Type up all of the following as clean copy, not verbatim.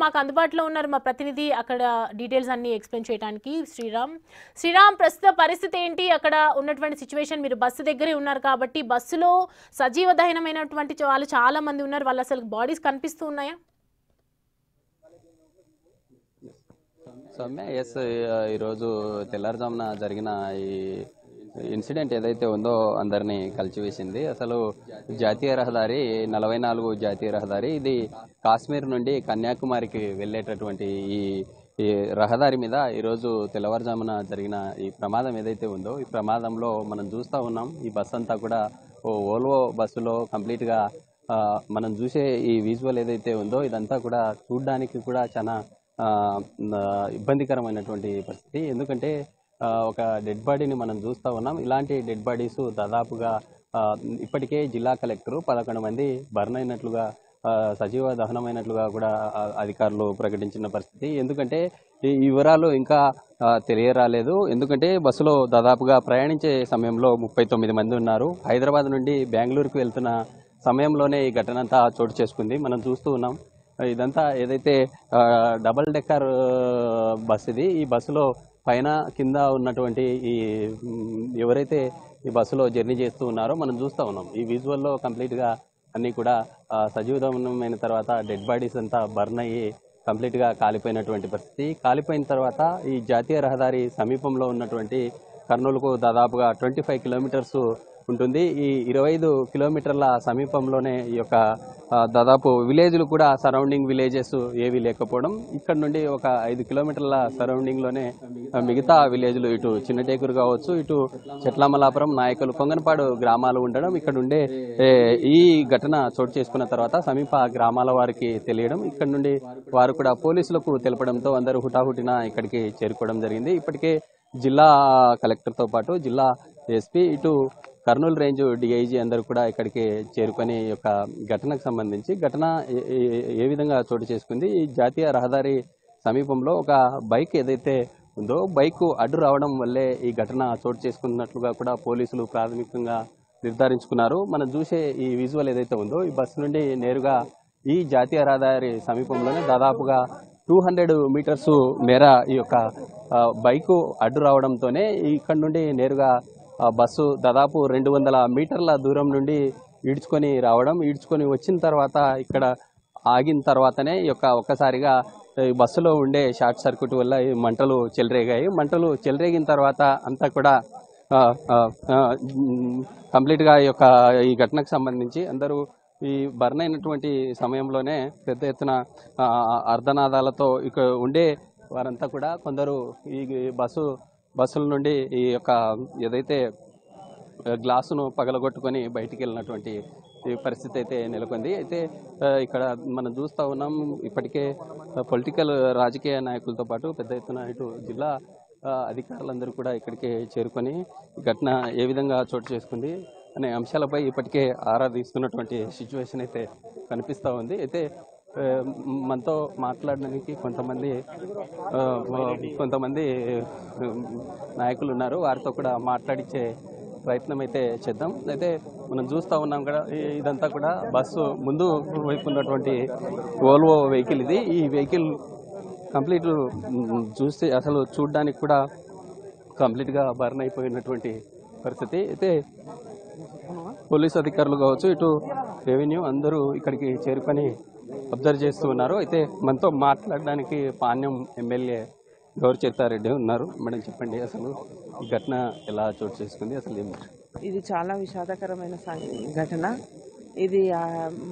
మాకు అందుబాటులో ఉన్నారు మా ప్రతినిధి అక్కడ డీటెయిల్స్ అన్ని ఎక్స్ప్లెయిన్ చేయడానికి శ్రీరామ్ ప్రస్తుత పరిస్థితి ఏంటి అక్కడ ఉన్నటువంటి సిచ్యువేషన్ మీరు బస్సు దగ్గరే ఉన్నారు కాబట్టి బస్సులో సజీవ దహనమైనటువంటి వాళ్ళు చాలా మంది ఉన్నారు వాళ్ళు అసలు బాడీస్ కనిపిస్తూ ఉన్నాయా సౌమ్య ఎస్ ఈరోజు తెల్లారుజామున జరిగిన ఈ ఇన్సిడెంట్ ఏదైతే ఉందో అందరినీ కలిచివేసింది. అసలు జాతీయ రహదారి 44 జాతీయ రహదారి ఇది కాశ్మీర్ నుండి కన్యాకుమారికి వెళ్ళేటటువంటి ఈ రహదారి మీద ఈరోజు తెల్లవారుజామున జరిగిన ఈ ప్రమాదం ఏదైతే ఉందో ఈ ప్రమాదంలో మనం చూస్తూ ఉన్నాం. ఈ బస్ అంతా కూడా ఓల్వో బస్సులో కంప్లీట్గా మనం చూసే ఈ విజువల్ ఏదైతే ఉందో ఇదంతా కూడా చూడడానికి కూడా చాలా ఇబ్బందికరమైనటువంటి పరిస్థితి. ఎందుకంటే ఒక డెడ్ బాడీని మనం చూస్తూ ఉన్నాం. ఇలాంటి డెడ్ బాడీస్ దాదాపుగా ఇప్పటికే జిల్లా కలెక్టర్ 11 మంది బర్న్ అయినట్లుగా సజీవ దహనమైనట్లుగా కూడా అధికారులు ప్రకటించిన పరిస్థితి. ఎందుకంటే ఈ వివరాలు ఇంకా తెలియరాలేదు. ఎందుకంటే బస్సులో దాదాపుగా ప్రయాణించే సమయంలో 39 మంది ఉన్నారు. హైదరాబాద్ నుండి బెంగళూరుకు వెళ్తున్న సమయంలోనే ఈ ఘటన అంతా చోటు చేసుకుంది. మనం చూస్తూ ఉన్నాం. ఇదంతా ఏదైతే డబల్ డెక్కర్ బస్ ఇది. ఈ బస్సులో పైన కింద ఉన్నటువంటి ఈ ఎవరైతే ఈ బస్సులో జర్నీ చేస్తూ ఉన్నారో మనం చూస్తూ ఉన్నాం. ఈ విజువల్లో కంప్లీట్గా అన్నీ కూడా సజీవదహనమైన తర్వాత డెడ్ బాడీస్ అంతా బర్న్ అయ్యి కంప్లీట్గా కాలిపోయినటువంటి పరిస్థితి. కాలిపోయిన తర్వాత ఈ జాతీయ రహదారి సమీపంలో ఉన్నటువంటి కర్నూలుకు దాదాపుగా 25 కిలోమీటర్స్ ఉంటుంది. ఈ 25 కిలోమీటర్ల సమీపంలోనే ఈ యొక్క దాదాపు విలేజ్లు కూడా సరౌండింగ్ విలేజెస్ ఏవి లేకపోవడం, ఇక్కడ నుండి ఒక 5 కిలోమీటర్ల సరౌండింగ్లోనే మిగతా విలేజ్లు ఇటు చిన్నటేకూరు కావచ్చు, ఇటు చెట్లమలాపురం, నాయకులు, కొంగనపాడు గ్రామాలు ఉండడం, ఇక్కడ ఉండే ఈ ఘటన చోటు చేసుకున్న తర్వాత సమీప గ్రామాల వారికి తెలియడం, ఇక్కడ నుండి వారు కూడా పోలీసులకు తెలపడంతో అందరూ హుటాహుటిన ఇక్కడికి చేరుకోవడం జరిగింది. ఇప్పటికే జిల్లా కలెక్టర్తో పాటు జిల్లా ఎస్పీ, ఇటు కర్నూలు రేంజ్ డిఐజీ అందరూ కూడా ఇక్కడికి చేరుకొని యొక్క ఘటనకు సంబంధించి ఘటన ఏ విధంగా చోటు చేసుకుంది, ఈ జాతీయ రహదారి సమీపంలో ఒక బైక్ ఏదైతే ఉందో బైక్ అడ్డు రావడం వల్లే ఈ ఘటన చోటు చేసుకున్నట్లుగా కూడా పోలీసులు ప్రాథమికంగా నిర్ధారించుకున్నారు. మనం చూసే ఈ విజువల్ ఏదైతే ఉందో ఈ బస్సు నుండి నేరుగా ఈ జాతీయ రహదారి సమీపంలోనే దాదాపుగా 200 మీటర్స్ మేర ఈ యొక్క బైకు అడ్డు రావడంతోనే ఇక్కడ నుండి నేరుగా బస్సు దాదాపు 200 మీటర్ల దూరం నుండి ఈడ్చుకొని రావడం, ఈడ్చుకొని వచ్చిన తర్వాత ఇక్కడ ఆగిన తర్వాతనే ఈ యొక్క ఒక్కసారిగా బస్సులో ఉండే షార్ట్ సర్క్యూట్ వల్ల ఈ మంటలు చెలరేగాయి. మంటలు చెలరేగిన తర్వాత అంతా కూడా కంప్లీట్గా ఈ ఘటనకు సంబంధించి అందరూ ఈ బర్న్ అయినటువంటి సమయంలోనే పెద్ద ఎత్తున అర్ధనాదాలతో ఇక్కడ ఉండే వారంతా కూడా కొందరు ఈ బస్సుల నుండి ఈ యొక్క ఏదైతే గ్లాసును పగలగొట్టుకొని బయటికి వెళ్ళినటువంటి పరిస్థితి అయితే నెలకొంది. అయితే ఇక్కడ మనం చూస్తూ ఉన్నాం, ఇప్పటికే పొలిటికల్ రాజకీయ నాయకులతో పాటు పెద్ద ఎత్తున ఇటు జిల్లా అధికారులందరూ కూడా ఇక్కడికి చేరుకొని ఘటన ఏ విధంగా చోటు చేసుకుంది అనే అంశాలపై ఇప్పటికే ఆరా తీస్తున్నటువంటి సిచ్యువేషన్ అయితే కనిపిస్తూ ఉంది. అయితే మనతో మాట్లాడడానికి కొంతమంది నాయకులు ఉన్నారు. వారితో కూడా మాట్లాడించే ప్రయత్నం అయితే చేద్దాం. అయితే మనం చూస్తూ ఉన్నాం కదా, ఇదంతా కూడా బస్సు ముందు వైపు ఉన్నటువంటి ఓల్వో వెహికల్ ఇది. ఈ వెహికల్ కంప్లీట్ చూస్తే అసలు చూడడానికి కూడా కంప్లీట్గా బర్న్ అయిపోయినటువంటి పరిస్థితి. అయితే పోలీస్ అధికారులు కావచ్చు, ఇటు రెవెన్యూ అందరూ ఇక్కడికి చేరుకొని అబ్జర్వ్ చేస్తూ ఉన్నారు. అయితే మనతో మాట్లాడడానికి పాణ్యం ఎమ్మెల్యే గౌరిచరితారెడ్డి ఉన్నారు. మేడం చెప్పండి, అసలు ఈ ఘటన ఎలా చోటు చేసుకుంది, అసలు ఏమి? ఇది చాలా విషాదకరమైన ఘటన. ఇది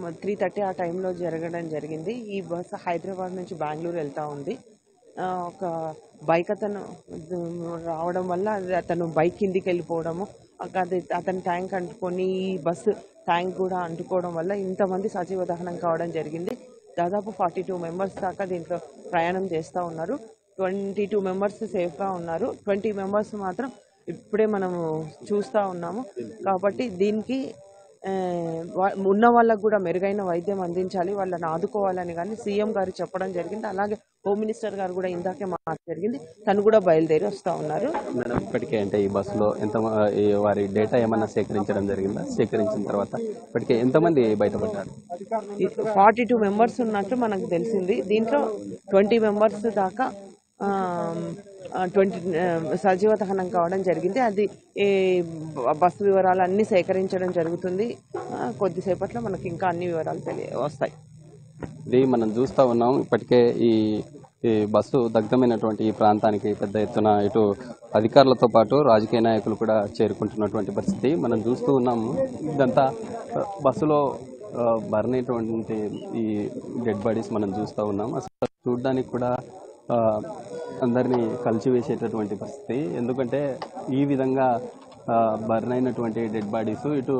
3:30 ఆ టైంలో జరగడం జరిగింది. ఈ బస్సు హైదరాబాద్ నుంచి బెంగళూరు వెళ్తూ ఉంది. ఒక బైక్ అతను రావడం వల్ల అతను బైక్ కిందికి వెళ్ళిపోవడము, అతని ట్యాంక్ అంటుకొని ఈ బస్సు ట్యాంక్ కూడా అంటుకోవడం వల్ల ఇంతమంది సజీవ దహనం కావడం జరిగింది. దాదాపు 42 మెంబర్స్ దాకా దీంట్లో ప్రయాణం చేస్తూ ఉన్నారు. 22 మెంబర్స్ సేఫ్గా ఉన్నారు. 20 మెంబర్స్ మాత్రం ఇప్పుడే మనము చూస్తూ ఉన్నాము. కాబట్టి దీనికి ఉన్న వాళ్ళకు కూడా మెరుగైన వైద్యం అందించాలి, వాళ్ళని ఆదుకోవాలని కానీ సీఎం గారు చెప్పడం జరిగింది. అలాగే హోమ్ మినిస్టర్ గారు కూడా ఇందాకే మాట జరిగింది, తను కూడా బయలుదేరి వస్తూ ఉన్నారు. మేడం ఇప్పటికే అంటే ఈ బస్సులో వారి డేటా ఏమన్నా సేకరించడం జరిగిందా? సేకరించిన తర్వాత ఇప్పటికే ఎంతమంది బయటపడ్డారు? 42 మెంబర్స్ ఉన్నట్టు మనకు తెలిసింది. దీంట్లో 20 మెంబర్స్ దాకా 20 సజీవ దహనం కావడం జరిగింది. అది ఈ బస్సు వివరాలు అన్నీ సేకరించడం జరుగుతుంది. కొద్దిసేపట్లో మనకి ఇంకా అన్ని వివరాలు వస్తాయి. ఇది మనం చూస్తూ ఉన్నాం. ఇప్పటికే ఈ బస్సు దగ్ధమైనటువంటి ఈ ప్రాంతానికి పెద్ద ఎత్తున ఇటు అధికారులతో పాటు రాజకీయ నాయకులు కూడా చేరుకుంటున్నటువంటి పరిస్థితి మనం చూస్తూ ఉన్నాము. ఇదంతా బస్సులో బర్న్ అయినటువంటి ఈ డెడ్ బాడీస్ మనం చూస్తూ ఉన్నాం. అసలు చూడడానికి కూడా అందరినీ కలిసివేసేటటువంటి పరిస్థితి. ఎందుకంటే ఈ విధంగా బర్న్ అయినటువంటి డెడ్ బాడీస్ ఇటు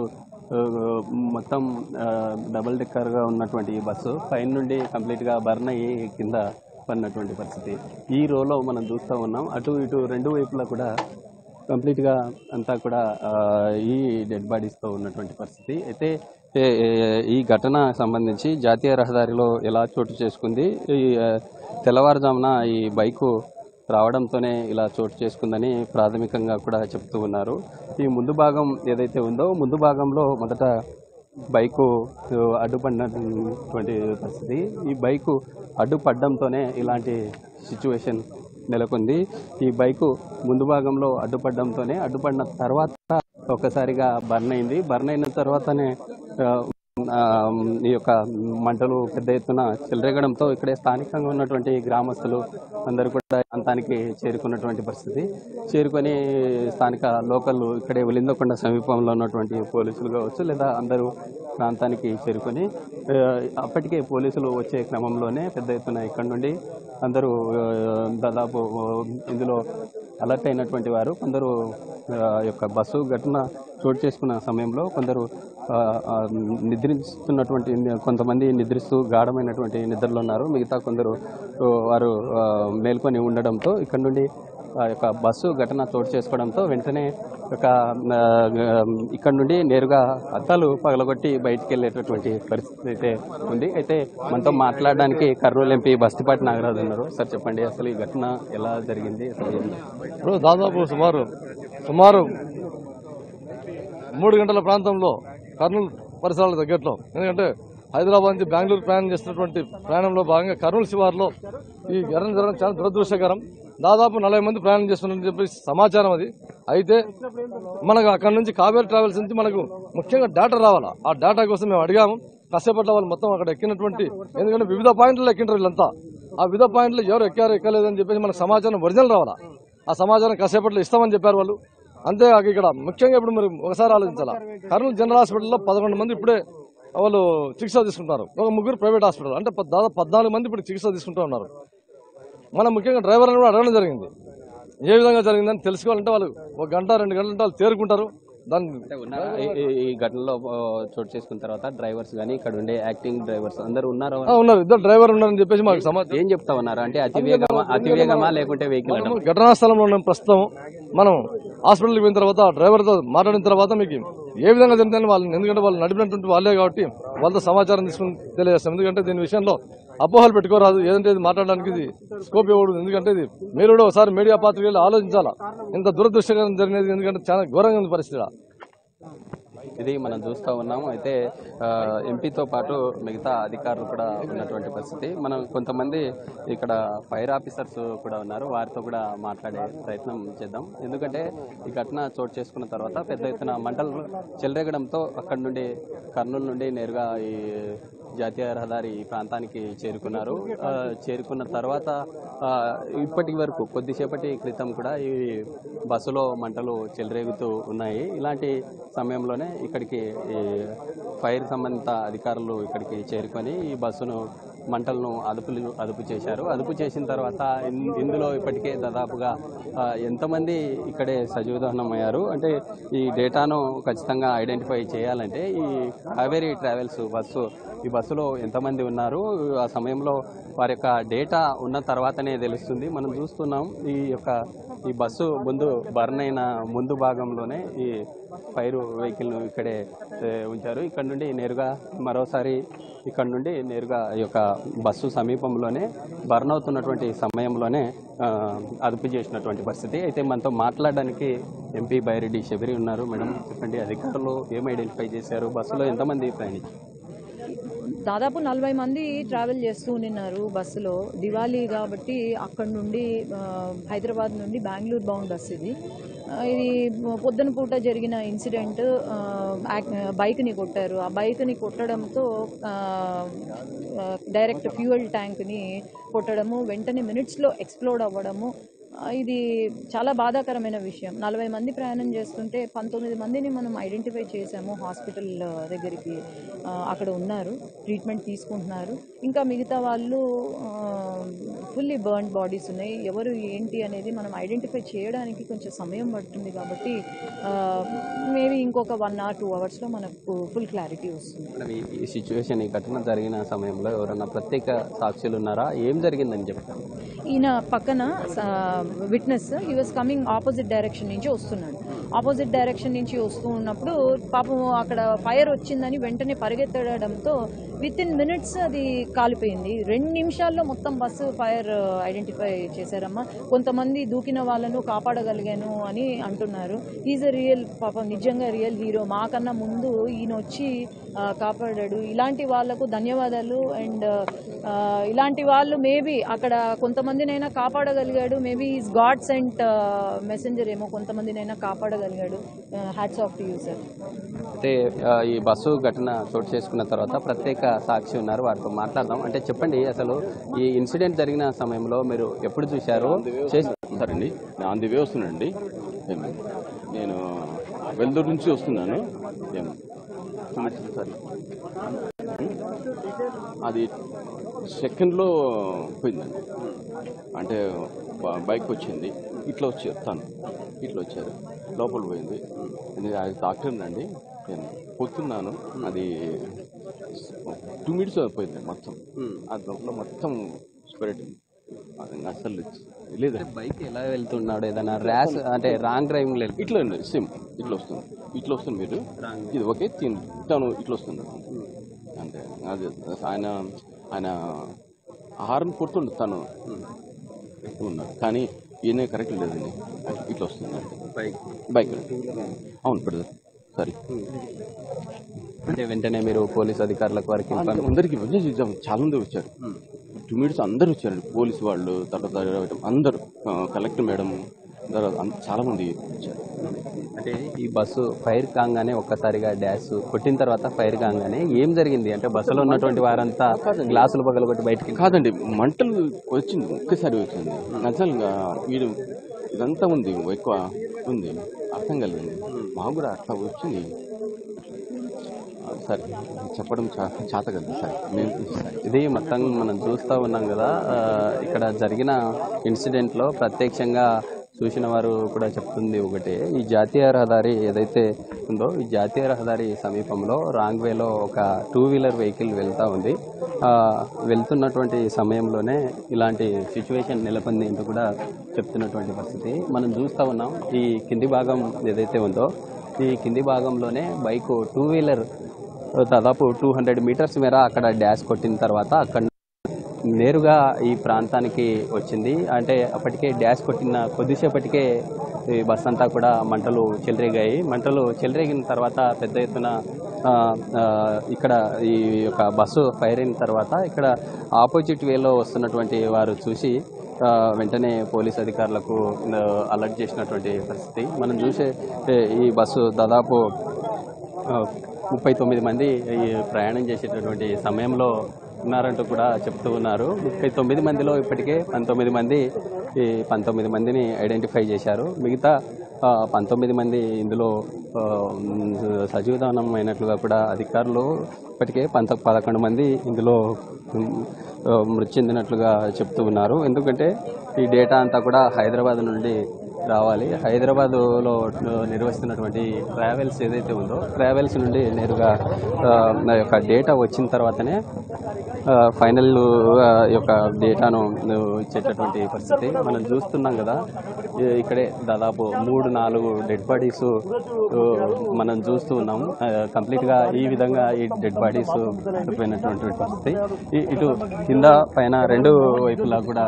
మొత్తం డబుల్ డెక్కర్గా ఉన్నటువంటి ఈ బస్సు పైన నుండి కంప్లీట్గా బర్న్ అయ్యి కింద పడినటువంటి పరిస్థితి ఈ రోలో మనం చూస్తూ ఉన్నాం. అటు ఇటు రెండు వైపులా కూడా కంప్లీట్గా అంతా కూడా ఈ డెడ్ బాడీస్తో ఉన్నటువంటి పరిస్థితి. అయితే ఈ ఘటన సంబంధించి జాతీయ రహదారిలో ఎలా చోటు చేసుకుంది, ఈ తెల్లవారుజామున ఈ బైకు రావడంతోనే ఇలా చోటు చేసుకుందని ప్రాథమికంగా కూడా చెప్తూ ఉన్నారు. ఈ ముందు భాగం ఏదైతే ఉందో ముందు భాగంలో మొదట బైకు అడ్డుపడినటువంటి పరిస్థితి. ఈ బైకు అడ్డుపడడంతోనే ఇలాంటి సిచ్యువేషన్ నెలకొంది. ఈ బైకు ముందు భాగంలో అడ్డుపడిన తర్వాత ఒక్కసారిగా బర్న్ అయింది. బర్న్ అయిన తర్వాతనే ఈ యొక్క మంటలు పెద్ద ఎత్తున చెలరేగడంతో ఇక్కడే స్థానికంగా ఉన్నటువంటి గ్రామస్తులు అందరూ కూడా ప్రాంతానికి చేరుకున్నటువంటి పరిస్థితి. చేరుకొని స్థానిక లోకల్ ఇక్కడే ఉలిందకొండ సమీపంలో ఉన్నటువంటి పోలీసులు కావచ్చు లేదా అందరూ ప్రాంతానికి చేరుకొని అప్పటికే పోలీసులు వచ్చే క్రమంలోనే పెద్ద ఎత్తున ఇక్కడ నుండి అందరూ దాదాపు ఇందులో అలర్ట్ అయినటువంటి వారు కొందరు యొక్క బస్సు ఘటన చోటు చేసుకున్న సమయంలో కొందరు నిద్రిస్తున్నటువంటి కొంతమంది నిద్రిస్తూ గాఢమైనటువంటి నిద్రలో ఉన్నారు. మిగతా కొందరు వారు మేల్కొని ఉండడంతో ఇక్కడ నుండి ఆ యొక్క బస్సు ఘటన చోటు చేసుకోవడంతో వెంటనే ఒక ఇక్కడ నుండి నేరుగా అద్దాలు పగలగొట్టి బయటికి వెళ్ళేటటువంటి పరిస్థితి అయితే ఉంది. అయితే మనతో మాట్లాడడానికి కర్నూలు ఎంపీ బస్తిపాటి నాగరాజు ఉన్నారు. సార్ చెప్పండి, అసలు ఈ ఘటన ఎలా జరిగింది? ఇప్పుడు దాదాపు సుమారు 3 గంటల ప్రాంతంలో కర్నూలు పరిసరాల దగ్గరలో, ఎందుకంటే హైదరాబాద్ నుంచి బెంగళూరు ప్రయాణం చేస్తున్నటువంటి ప్రయాణంలో భాగంగా కర్నూలు శివార్లో ఈ ఘటన జరగడం చాలా దురదృష్టకరం. దాదాపు 40 మంది ప్రయాణం చేస్తున్నారని చెప్పి సమాచారం అది. అయితే మనకు అక్కడ నుంచి కావేరీ ట్రావెల్స్ నుంచి మనకు ముఖ్యంగా డేటా రావాలా. ఆ డేటా కోసం మేము అడిగాము. కాసేపట్లో వాళ్ళు మొత్తం అక్కడ ఎక్కినటువంటి, ఎందుకంటే వివిధ పాయింట్లు ఎక్కింటారు వీళ్ళంతా. ఆ వివిధ పాయింట్లు ఎవరు ఎక్కారు ఎక్కలేదని చెప్పేసి మనకు సమాచారం ఒరిజినల్ రావాలా. ఆ సమాచారం కాసేపట్లో ఇస్తామని చెప్పారు వాళ్ళు. అంతే ఇక్కడ ముఖ్యంగా ఇప్పుడు మరి ఒకసారి ఆలోచించాలా, కర్నూలు జనరల్ హాస్పిటల్లో 11 మంది ఇప్పుడే వాళ్ళు చికిత్స తీసుకుంటారు, ఒక 3 ప్రైవేట్ హాస్పిటల్, అంటే దాదాపు 14 మంది ఇప్పుడు చికిత్స తీసుకుంటూ ఉన్నారు. మనం ముఖ్యంగా డ్రైవర్లను కూడా అడగడం జరిగింది, ఏ విధంగా జరిగిందని తెలుసుకోవాలంటే వాళ్ళు 1 గంట 2 గంటలు వాళ్ళు తేరుకుంటారు. ఈ ఘటనలో చోటు చేసుకున్న తర్వాత డ్రైవర్స్ కానీ ఇక్కడ ఉండే యాక్టింగ్ డ్రైవర్స్ అందరూ ఉన్నారు. 2 డ్రైవర్ ఉన్నారని చెప్పేసి మాకు సమాచారం. ఏం చెప్తా ఉన్నారు అంటే అతివేగమా లేకుంటే వెహికల్? ఘటనా స్థలంలో ఉన్నాం ప్రస్తుతం. మనం హాస్పిటల్కి పోయిన తర్వాత డ్రైవర్తో మాట్లాడిన తర్వాత మీకు ఏ విధంగా జరిగిందని వాళ్ళు, ఎందుకంటే వాళ్ళు నడిపినటువంటి వాళ్ళే కాబట్టి వాళ్ళతో సమాచారం తీసుకుని తెలియజేస్తాం. ఎందుకంటే దీని విషయంలో అపోహలు పెట్టుకోరాదు, ఏదంటే ఇది మాట్లాడడానికి ఇది స్కోప్ ఇవ్వకూడదు. ఎందుకంటే ఇది మీరు కూడా ఒకసారి మీడియా పాత్రికలు ఆలోచించాలా, ఇంత దురదృష్టకరం జరిగినది, ఎందుకంటే చాలా ఘోరంగా ఉంది పరిస్థితి. ఇది మనం చూస్తూ ఉన్నాము. అయితే ఎంపీతో పాటు మిగతా అధికారులు కూడా ఉన్నటువంటి పరిస్థితి. మనం కొంతమంది ఇక్కడ ఫైర్ ఆఫీసర్స్ కూడా ఉన్నారు, వారితో కూడా మాట్లాడే ప్రయత్నం చేద్దాం. ఎందుకంటే ఈ ఘటన చోటు చేసుకున్న తర్వాత పెద్ద ఎత్తున మంటలు చెలరేగడంతో అక్కడి నుండి కర్నూలు నుండి నేరుగా ఈ జాతీయ రహదారి ఈ ప్రాంతానికి చేరుకున్నారు. చేరుకున్న తర్వాత ఇప్పటి వరకు కొద్దిసేపటి క్రితం కూడా ఈ బస్సులో మంటలు చెలరేగుతూ ఉన్నాయి. ఇలాంటి సమయంలోనే ఇక్కడికి ఈ ఫైర్ సంబంధిత అధికారులు ఇక్కడికి చేరుకొని ఈ బస్సును మంటలను అదుపు చేశారు. అదుపు చేసిన తర్వాత ఇందులో ఇప్పటికే దాదాపుగా ఎంతమంది ఇక్కడే సజీవ దహనం అయ్యారు అంటే ఈ డేటాను ఖచ్చితంగా ఐడెంటిఫై చేయాలంటే ఈ కావేరీ ట్రావెల్స్ ఈ బస్సులో ఎంతమంది ఉన్నారు, ఆ సమయంలో వారి యొక్క డేటా ఉన్న తర్వాతనే తెలుస్తుంది. మనం చూస్తున్నాం ఈ బస్సు బర్న్ అయిన ముందు భాగంలోనే ఈ ఫైర్ వెహికల్ ఇక్కడే ఉంచారు. ఇక్కడ నుండి నేరుగా మరోసారి ఇక్కడ నుండి నేరుగా ఈ యొక్క బస్సు సమీపంలోనే బర్న్ అవుతున్నటువంటి సమయంలోనే అదుపు చేసినటువంటి పరిస్థితి. అయితే మనతో మాట్లాడడానికి ఎంపీ బైరెడ్డి శబరి ఉన్నారు. మేడం చెప్పండి, అధికారులు ఏం ఐడెంటిఫై చేశారు, బస్సులో ఎంతమంది ప్రయాణించారు? దాదాపు 40 మంది ట్రావెల్ చేస్తూ ఉన్నారు బస్సులో. దివాళీ కాబట్టి అక్కడ నుండి హైదరాబాద్ నుండి బెంగళూరు బౌండ్ బస్సు ఇది. ఇది పొద్దున పూట జరిగిన ఇన్సిడెంట్, బైక్ని కొట్టారు. ఆ బైక్ని కొట్టడంతో డైరెక్ట్ ఫ్యూయల్ ట్యాంక్ని కొట్టడము, వెంటనే మినిట్స్లో ఎక్స్ప్లోడ్ అవ్వడము. ఇది చాలా బాధాకరమైన విషయం. 40 మంది ప్రయాణం చేస్తుంటే 19 మందిని మనం ఐడెంటిఫై చేసాము. హాస్పిటల్ దగ్గరికి అక్కడ ఉన్నారు, ట్రీట్మెంట్ తీసుకుంటున్నారు. ఇంకా మిగతా వాళ్ళు ఫుల్లీ బర్న్ బాడీస్ ఉన్నాయి. ఎవరు ఏంటి అనేది మనం ఐడెంటిఫై చేయడానికి కొంచెం సమయం పడుతుంది. కాబట్టి మేబీ ఇంకొక 1 or 2 అవర్స్లో మనకు ఫుల్ క్లారిటీ వస్తుంది. ఈ సిచ్యువేషన్, ఈ ఘటన జరిగిన సమయంలో ఎవరైనా ప్రత్యేక సాక్షులు ఉన్నారా? ఏం జరిగిందని చెప్తారు? ఈయన పక్కన witness, he was coming opposite direction నుంచి వస్తున్నాడు. ఆపోజిట్ డైరెక్షన్ నుంచి వస్తూ ఉన్నప్పుడు పాపం అక్కడ ఫైర్ వచ్చిందని వెంటనే పరిగెత్తడంతో విత్ ఇన్ మినిట్స్ అది కాలిపోయింది. 2 నిమిషాల్లో మొత్తం బస్సు ఫైర్ ఐడెంటిఫై చేశారమ్మా. కొంతమంది దూకిన వాళ్ళను కాపాడగలిగాను అని అంటున్నారు. ఈజ్ అ రియల్, పాపం నిజంగా రియల్ హీరో. మాకన్నా ముందు ఈయన వచ్చి కాపాడాడు. ఇలాంటి వాళ్లకు ధన్యవాదాలు. అండ్ ఇలాంటి వాళ్ళు మేబీ అక్కడ కొంతమందినైనా కాపాడగలిగాడు. Maybe is God sent messenger ఏమో, కొంతమందినైనా కాపాడగలిగాడు. Hats off to you sir. అయితే ఈ బస్సు ఘటన చోటు చేసుకున్న తర్వాత ప్రత్యేక సాక్షి ఉన్నారు, వారితో మాట్లాడదాం. అంటే చెప్పండి, అసలు ఈ ఇన్సిడెంట్ జరిగిన సమయంలో మీరు ఎప్పుడు చూశారు? సరే అండి, నేను ఆన్ ది వే వస్తున్నానండి. నేను వెల్దూరు నుంచి వస్తున్నాను. అది సెకండ్లో పోయిందండి. అంటే బైక్ వచ్చింది, ఇట్లా వచ్చారు, తను ఇట్లా వచ్చారు, లోపల పోయింది. అది డాక్టర్ అండి, నేను పోతున్నాను. అది 2 minutes పోయింది మొత్తం. అది లోపల మొత్తం స్ప్రెడ్. అసలు లేదు. బైక్ ఎలా వెళ్తున్నాడు? ఏదైనా ర్యాష్ అంటే రాంగ్ డ్రైవింగ్ లేదు. ఇట్లా అండి, సేమ్ ఇట్లా వస్తుంది మీరు ఇది ఓకే, తను ఇట్లా వస్తుంది అంటే అది ఆయన హార్న్ కొడుతుండు తను ఉన్నాడు, కానీ ఈయన కరెక్ట్ లేదండి. ఇట్లా వస్తుంది బైక్. అవును బ్రదర్, సారీ. అంటే వెంటనే మీరు పోలీస్ అధికారులకు వారికి అందరికీ చాలా మంది వచ్చారు. 2 minutes అందరూ వచ్చారండి. పోలీసు వాళ్ళు, తర్వాత అందరూ, కలెక్టర్ మేడం, చాలా మంది వచ్చారు. అంటే ఈ బస్సు ఫైర్ కాగానే ఒక్కసారిగా డాష్ కొట్టిన తర్వాత ఫైర్ కాగానే ఏం జరిగింది? అంటే బస్సులో ఉన్నటువంటి వారంతా గ్లాసులు పగలగొట్టి బయటికి? కాదండి, మంటలు వచ్చింది, ఒక్కసారి వచ్చింది. నిజంగా వీడు ఇదంతా ఉంది, ఎక్కువ ఉంది, అర్థం కలిగింది మాకు కూడా. అట్లా వచ్చింది. సరే చెప్పడం చేత కదా సార్. ఇది మొత్తం మనం చూస్తూ ఉన్నాం కదా. ఇక్కడ జరిగిన ఇన్సిడెంట్లో ప్రత్యక్షంగా చూసిన వారు కూడా చెప్తుంది ఒకటే, ఈ జాతీయ రహదారి ఏదైతే ఉందో, ఈ జాతీయ రహదారి సమీపంలో రాంగ్ వేలో ఒక 2-wheeler వెహికల్ వెళ్తూ ఉంది. వెళ్తున్నటువంటి సమయంలోనే ఇలాంటి సిచ్యువేషన్ నెలకొంది అంటూ కూడా చెప్తున్నటువంటి పరిస్థితి మనం చూస్తూ ఉన్నాం. ఈ కింది భాగం ఏదైతే ఉందో, ఈ కింది భాగంలోనే బైకు 2-wheeler దాదాపు 200 meters మేర అక్కడ డాష్ కొట్టిన తర్వాత అక్కడ నేరుగా ఈ ప్రాంతానికి వచ్చింది. అంటే అప్పటికే డాష్ కొట్టిన కొద్దిసేపటికే ఈ బస్ అంతా కూడా మంటలు చెలరేగాయి. మంటలు చెలరేగిన తర్వాత పెద్ద ఎత్తున ఇక్కడ ఈ యొక్క బస్సు ఫైర్ అయిన తర్వాత ఇక్కడ ఆపోజిట్ వేలో వస్తున్నటువంటి వారు చూసి వెంటనే పోలీస్ అధికారులకు అలర్ట్ చేసినటువంటి పరిస్థితి మనం చూసే. ఈ బస్సు దాదాపు 39 మంది ప్రయాణం చేసేటటువంటి సమయంలో ఉన్నారంటూ కూడా చెప్తూ ఉన్నారు. 39 మందిలో ఇప్పటికే 19 మందిని ఐడెంటిఫై చేశారు. మిగతా 19 మంది ఇందులో సజీవదానం అయినట్లుగా కూడా అధికారులు ఇప్పటికే 11 మంది ఇందులో మృతి చెందినట్లుగా చెప్తూ ఉన్నారు. ఎందుకంటే ఈ డేటా అంతా కూడా హైదరాబాద్ నుండి రావాలి. హైదరాబాదులో నిర్వహిస్తున్నటువంటి ట్రావెల్స్ ఏదైతే ఉందో ట్రావెల్స్ నుండి నేరుగా నా యొక్క డేటా వచ్చిన తర్వాతనే ఫైనల్ యొక్క డేటాను ఇచ్చేటటువంటి పరిస్థితి మనం చూస్తున్నాం కదా. ఇక్కడే దాదాపు 3-4 డెడ్ బాడీస్ మనం చూస్తూ ఉన్నాము. కంప్లీట్గా ఈ విధంగా ఈ డెడ్ బాడీస్ పడిపోయినటువంటి పరిస్థితి. ఇటు కింద పైన 2 వైపులా కూడా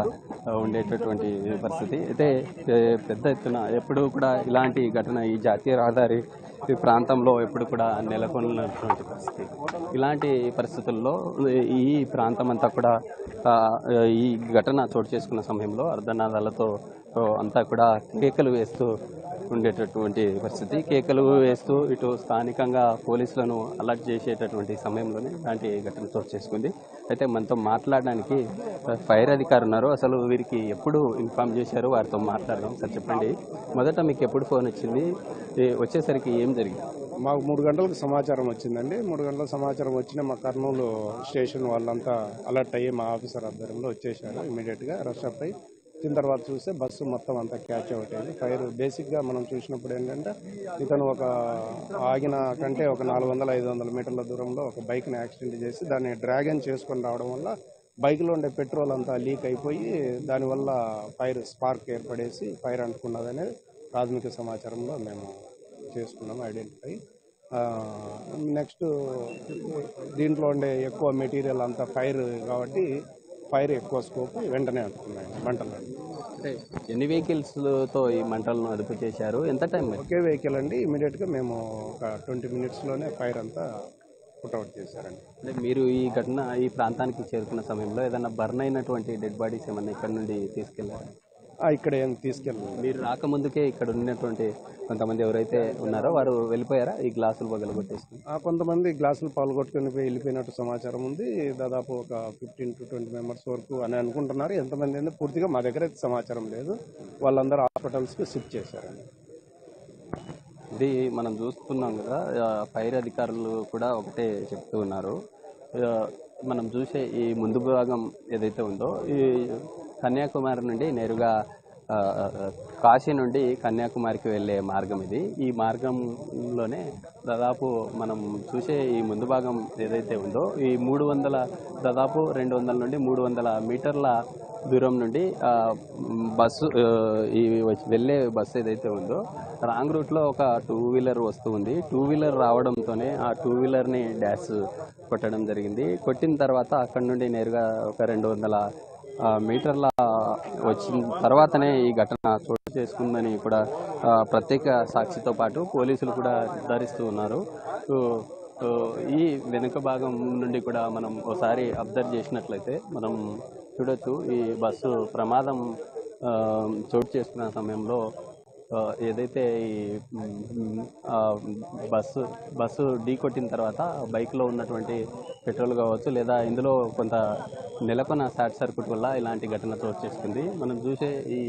ఉండేటటువంటి పరిస్థితి. అయితే పెద్ద ఎత్తున ఎప్పుడు కూడా ఇలాంటి ఘటన ఈ జాతీయ రహదారి ఈ ప్రాంతంలో ఎప్పుడు కూడా నెలకొన్నటువంటి పరిస్థితి. ఇలాంటి పరిస్థితుల్లో ఈ ప్రాంతం అంతా కూడా ఈ ఘటన చోటు చేసుకున్న సమయంలో అర్ధనాదాలతో అంతా కూడా కేకలు వేస్తూ ఉండేటటువంటి పరిస్థితి. కేకలు వేస్తూ ఇటు స్థానికంగా పోలీసులను అలర్ట్ చేసేటటువంటి సమయంలోనే ఇలాంటి ఘటన చోటు చేసుకుంది. అయితే మనతో మాట్లాడడానికి ఫైర్ అధికారి ఉన్నారు. అసలు వీరికి ఎప్పుడు ఇన్ఫామ్ చేశారు, వారితో మాట్లాడడం. సార్ చెప్పండి, మొదట మీకు ఎప్పుడు ఫోన్ వచ్చింది, వచ్చేసరికి ఏం జరిగింది? మాకు 3 గంటలకు సమాచారం వచ్చిందండి. 3 గంటల సమాచారం వచ్చిన మా కర్నూలు స్టేషన్ వాళ్ళంతా అలర్ట్ అయ్యి మా ఆఫీసర్ ఆధ్వర్యంలో వచ్చేసారు. ఇమీడియట్గా రష్ అప్ అయ్యి వచ్చిన తర్వాత చూస్తే బస్సు మొత్తం అంతా క్యాచ్ అవుట్ అయింది. ఫైర్ బేసిక్గా మనం చూసినప్పుడు ఏంటంటే ఇతను ఒక ఆగిన కంటే ఒక 400-500 మీటర్ల దూరంలో ఒక బైక్ని యాక్సిడెంట్ చేసి దాన్ని డ్రాగన్ చేసుకొని రావడం వల్ల బైక్లో ఉండే పెట్రోల్ అంతా లీక్ అయిపోయి దానివల్ల ఫైర్ స్పార్క్ ఏర్పడేసి ఫైర్ అంటుకున్నదనేది ప్రాథమిక సమాచారంలో మేము చేసుకున్నాము ఐడెంటిఫై. నెక్స్ట్ దీంట్లో ఉండే ఎక్కువ మెటీరియల్ అంతా ఫైర్ కాబట్టి ఫైర్ ఎక్కువ స్కోప్ వెంటనే అంటున్నాయి మంటలు. అంటే ఎన్ని వెహికల్స్తో ఈ మంటలను అదుపు చేశారు, ఎంత టైం? ఒకే వెహికల్ అండి. ఇమీడియట్గా మేము ఒక 20 మినిట్స్లోనే ఫైర్ అంతా పుట్అవుట్ చేశారండి. అంటే మీరు ఈ ఘటన ఈ ప్రాంతానికి చేరుకున్న సమయంలో ఏదైనా బర్న్ అయినటువంటి డెడ్ బాడీస్ ఏమన్నా ఇక్కడ నుండి తీసుకెళ్లారు? ఇక్కడ ఏం తీసుకెళ్ళాలి. మీరు రాకముందుకే ఇక్కడ ఉన్నటువంటి కొంతమంది ఎవరైతే ఉన్నారో వారు వెళ్ళిపోయారా ఈ గ్లాసులు పగలగొట్టేసి? కొంతమంది గ్లాసులు పాల్గొట్టుకుని వెళ్ళిపోయినట్టు సమాచారం ఉంది. దాదాపు ఒక 15-20 మెంబర్స్ వరకు అని అనుకుంటున్నారు. ఎంతమంది అనేది పూర్తిగా మా దగ్గర అయితే సమాచారం లేదు. వాళ్ళందరూ హాస్పిటల్స్కి షిఫ్ట్ చేశారండి. ఇది మనం చూస్తున్నాం కదా, ఫైర్ అధికారులు కూడా ఒకటే చెప్తూ ఉన్నారు. మనం చూసే ఈ ముందు భాగం ఏదైతే ఉందో ఈ కన్యాకుమారి నుండి నేరుగా కాశీ నుండి కన్యాకుమారికి వెళ్ళే మార్గం ఇది. ఈ మార్గంలోనే దాదాపు మనం చూసే ఈ ముందు భాగం ఏదైతే ఉందో ఈ 300 దాదాపు 200 నుండి 300 మీటర్ల దూరం నుండి బస్సు ఈ వెళ్ళే బస్సు ఏదైతే ఉందో రాంగ్ రూట్లో ఒక 2 వీలర్ వస్తూ ఉంది. 2 వీలర్ రావడంతోనే ఆ 2 వీలర్ని డాష్ కొట్టడం జరిగింది. కొట్టిన తర్వాత అక్కడి నుండి నేరుగా ఒక 200 మీటర్ల వచ్చిన తర్వాతనే ఈ ఘటన చోటు చేసుకుందని కూడా ప్రత్యేక సాక్షితో పాటు పోలీసులు కూడా నిర్ధారిస్తూ ఉన్నారు. ఈ వెనుక భాగం నుండి కూడా మనం ఒకసారి అబ్జర్వ్ చేసినట్లయితే మనం చూడొచ్చు ఈ బస్సు ప్రమాదం చోటు చేసుకున్న సమయంలో ఏదైతే ఈ బస్సు ఢీ కొట్టిన తర్వాత బైక్లో ఉన్నటువంటి పెట్రోల్ కావచ్చు లేదా ఇందులో కొంత నెలకొన్న షార్ట్ సర్క్యూట్ వల్ల ఇలాంటి ఘటన చోటు చేసుకుంది. మనం చూసే ఈ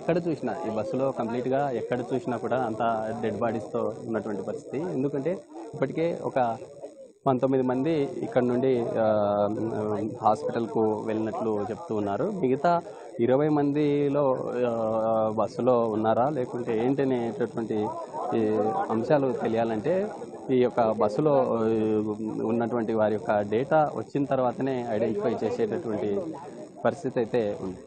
ఎక్కడ చూసినా ఈ బస్సులో కంప్లీట్గా ఎక్కడ చూసినా కూడా అంతా డెడ్ బాడీస్తో ఉన్నటువంటి పరిస్థితి. ఎందుకంటే ఇప్పటికే ఒక 19 మంది ఇక్కడ నుండి హాస్పిటల్కు వెళ్ళినట్లు చెప్తూ ఉన్నారు. మిగతా 20 మందిలో బస్సులో ఉన్నారా లేకుంటే ఏంటనేటటువంటి అంశాలు తెలియాలంటే ఈ యొక్క బస్సులో ఉన్నటువంటి వారి యొక్క డేటా వచ్చిన తర్వాతనే ఐడెంటిఫై చేసేటటువంటి పరిస్థితి అయితే ఉంది.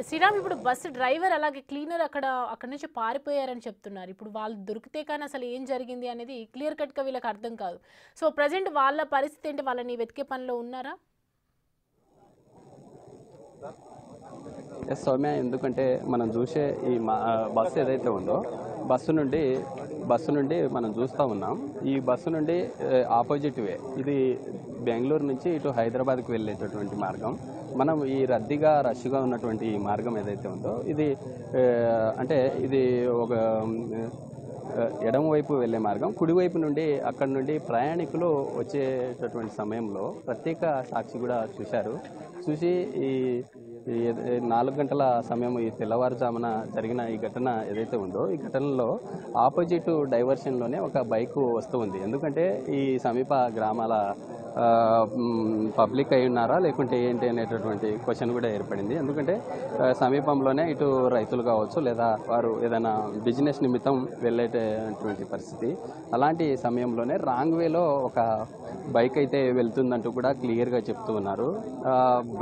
శ్రీరామ్, ఇప్పుడు బస్సు డ్రైవర్ అలాగే క్లీనర్ అక్కడ నుంచి పారిపోయారని చెప్తున్నారు. ఇప్పుడు వాళ్ళు దొరికితే కానీ అసలు ఏం జరిగింది అనేది క్లియర్ కట్గా వీళ్ళకి అర్థం కాదు. సో ప్రజెంట్ వాళ్ళ పరిస్థితి ఏంటి? వాళ్ళని వెతికే పనిలో ఉన్నారా? ఎస్ సౌమ్య, ఎందుకంటే మనం చూసే ఈ బస్సు ఏదైతే ఉందో బస్సు నుండి మనం చూస్తూ ఉన్నాం. ఈ బస్సు నుండి ఆపోజిట్ వే ఇది బెంగళూరు నుంచి ఇటు హైదరాబాద్కి వెళ్ళేటటువంటి మార్గం. మనం ఈ రష్గా ఉన్నటువంటి ఈ మార్గం ఏదైతే ఉందో ఇది అంటే ఇది ఒక ఎడమవైపు వెళ్ళే మార్గం. కుడివైపు నుండి అక్కడ నుండి ప్రయాణికులు వచ్చేటటువంటి సమయంలో ప్రత్యేక సాక్షి కూడా చూసి ఈ 4 గంటల సమయం ఈ తెల్లవారుజామున జరిగిన ఈ ఘటన ఏదైతే ఉందో ఈ ఘటనలో ఆపోజిట్ డైవర్షన్లోనే ఒక బైక్ వస్తూ ఉంది. ఎందుకంటే ఈ సమీప గ్రామాల పబ్లిక్ అయి ఉన్నారా లేకుంటే ఏంటి అనేటటువంటి క్వశ్చన్ కూడా ఏర్పడింది. ఎందుకంటే సమీపంలోనే ఇటు రైతులు కావచ్చు లేదా వారు ఏదైనా బిజినెస్ నిమిత్తం వెళ్ళేటటువంటి పరిస్థితి. అలాంటి సమయంలోనే రాంగ్ వేలో ఒక బైక్ అయితే వెళ్తుందంటూ కూడా క్లియర్గా చెప్తూ ఉన్నారు.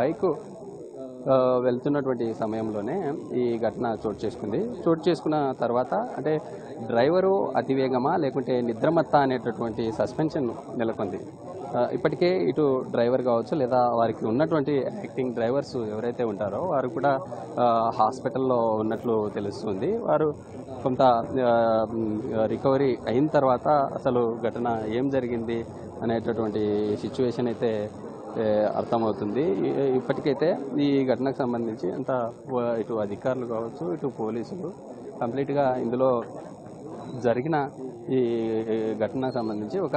బైక్ వెళ్తున్నటువంటి సమయంలోనే ఈ ఘటన చోటు చేసుకున్న తర్వాత అంటే డ్రైవరు అతివేగమా లేకుంటే నిద్రమత్తా అనేటటువంటి సస్పెన్షన్ నెలకొంది. ఇప్పటికే ఇటు డ్రైవర్ కావచ్చు లేదా వారికి ఉన్నటువంటి యాక్టింగ్ డ్రైవర్స్ ఎవరైతే ఉంటారో వారు కూడా హాస్పిటల్లో ఉన్నట్లు తెలుస్తుంది. వారు కొంత రికవరీ అయిన తర్వాత అసలు ఘటన ఏం జరిగింది అనేటటువంటి సిచ్యువేషన్ అయితే అర్థమవుతుంది. ఇప్పటికైతే ఈ ఘటనకు సంబంధించి అంత ఇటు అధికారులు కావచ్చు ఇటు పోలీసులు కంప్లీట్గా ఇందులో జరిగిన ఈ ఘటనకు సంబంధించి ఒక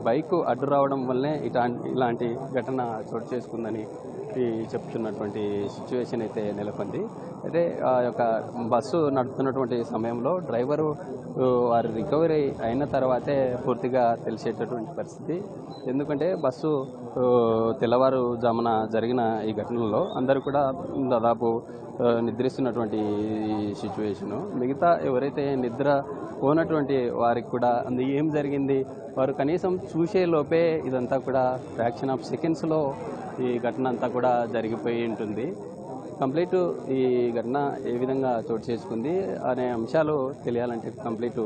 బైక్ అడ్డు రావడం వల్లే ఇలాంటి ఘటన చోటు చేసుకుందని చెప్తున్నటువంటి సిచ్యువేషన్ అయితే నెలకొంది. అయితే ఆ యొక్క బస్సు నడుపుతున్నటువంటి సమయంలో డ్రైవరు వారు రికవరీ అయిన తర్వాతే పూర్తిగా తెలిసేటటువంటి పరిస్థితి. ఎందుకంటే బస్సు తెల్లవారుజామున జరిగిన ఈ ఘటనలో అందరూ కూడా దాదాపు నిద్రిస్తున్నటువంటి సిచ్యువేషను. మిగతా ఎవరైతే నిద్ర పోనటువంటి వారికి కూడా ఏం జరిగింది వారు కనీసం చూసే లోపే ఇదంతా కూడా ఫ్రాక్షన్ ఆఫ్ సెకండ్స్లో ఈ ఘటన అంతా కూడా జరిగిపోయి ఉంటుంది. కంప్లీట్ ఈ ఘటన ఏ విధంగా చోటు చేసుకుంది అనే అంశాలు తెలియాలంటే కంప్లీట్